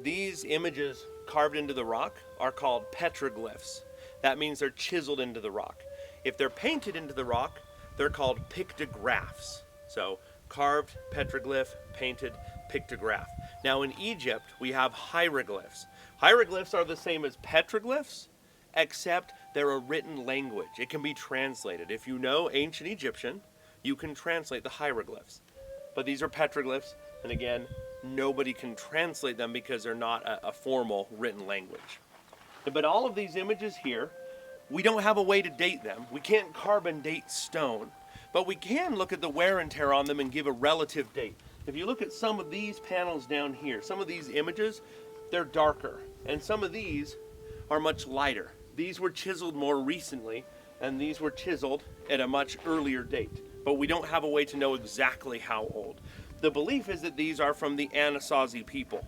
These images carved into the rock are called petroglyphs. That means they're chiseled into the rock. If they're painted into the rock, they're called pictographs. So carved petroglyph, painted pictograph. Now in Egypt, we have hieroglyphs. Hieroglyphs are the same as petroglyphs, except they're a written language. It can be translated. If you know ancient Egyptian, you can translate the hieroglyphs. But these are petroglyphs, and again, nobody can translate them because they're not a formal written language. But all of these images here, we don't have a way to date them. We can't carbon date stone, but we can look at the wear and tear on them and give a relative date. If you look at some of these panels down here, some of these images, they're darker, and some of these are much lighter. These were chiseled more recently, and these were chiseled at a much earlier date, but we don't have a way to know exactly how old. The belief is that these are from the Anasazi people.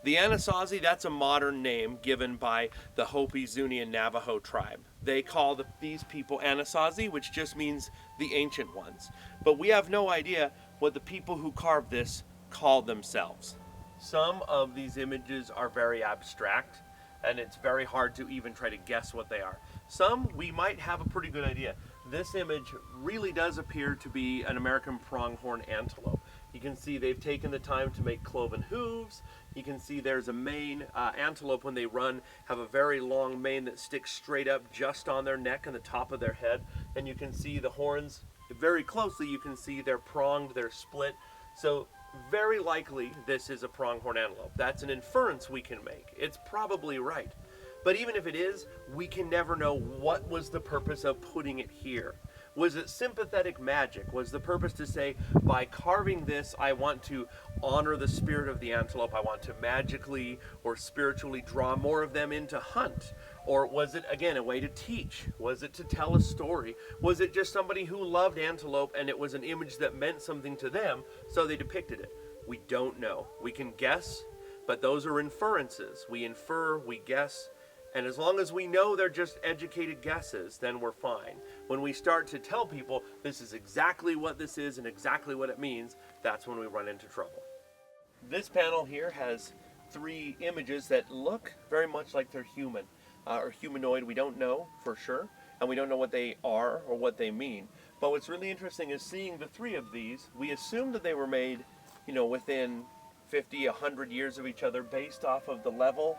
The Anasazi, that's a modern name given by the Hopi, Zuni, and Navajo tribe. They call these people Anasazi, which just means the ancient ones. But we have no idea what the people who carved this called themselves. Some of these images are very abstract, and it's very hard to even try to guess what they are. Some, we might have a pretty good idea. This image really does appear to be an American pronghorn antelope. You can see they've taken the time to make cloven hooves. You can see there's a mane. Antelope, when they run, have a very long mane that sticks straight up just on their neck and the top of their head. And you can see the horns very closely. You can see they're pronged, they're split. So very likely this is a pronghorn antelope. That's an inference we can make. It's probably right. But even if it is, we can never know what was the purpose of putting it here. Was it sympathetic magic? Was the purpose to say, by carving this, I want to honor the spirit of the antelope, I want to magically or spiritually draw more of them in to hunt? Or was it, again, a way to teach? Was it to tell a story? Was it just somebody who loved antelope and it was an image that meant something to them, so they depicted it? We don't know. We can guess, but those are inferences. We infer, we guess, and as long as we know they're just educated guesses, then we're fine. When we start to tell people this is exactly what this is and exactly what it means, that's when we run into trouble. This panel here has three images that look very much like they're human or humanoid. We don't know for sure, and we don't know what they are or what they mean. But what's really interesting is seeing the three of these. We assume that they were made, within 50, 100 years of each other based off of the level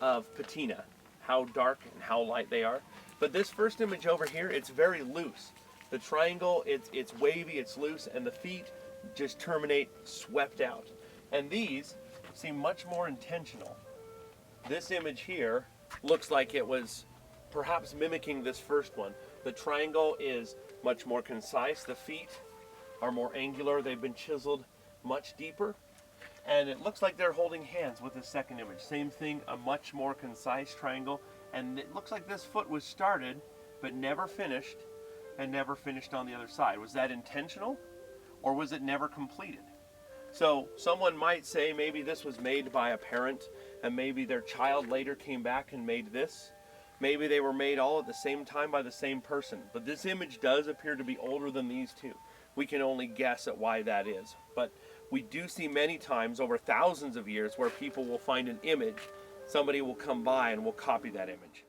of patina, how dark and how light they are. But this first image over here, it's very loose. The triangle, it's wavy, it's loose, and the feet just terminate swept out. And these seem much more intentional. This image here looks like it was perhaps mimicking this first one. The triangle is much more concise. The feet are more angular. They've been chiseled much deeper. And it looks like they're holding hands with the second image. Same thing, a much more concise triangle. And it looks like this foot was started, but never finished, and never finished on the other side. Was that intentional, or was it never completed? So someone might say maybe this was made by a parent, and maybe their child later came back and made this. Maybe they were made all at the same time by the same person. But this image does appear to be older than these two. We can only guess at why that is. But we do see many times over thousands of years where people will find an image, somebody will come by and will copy that image.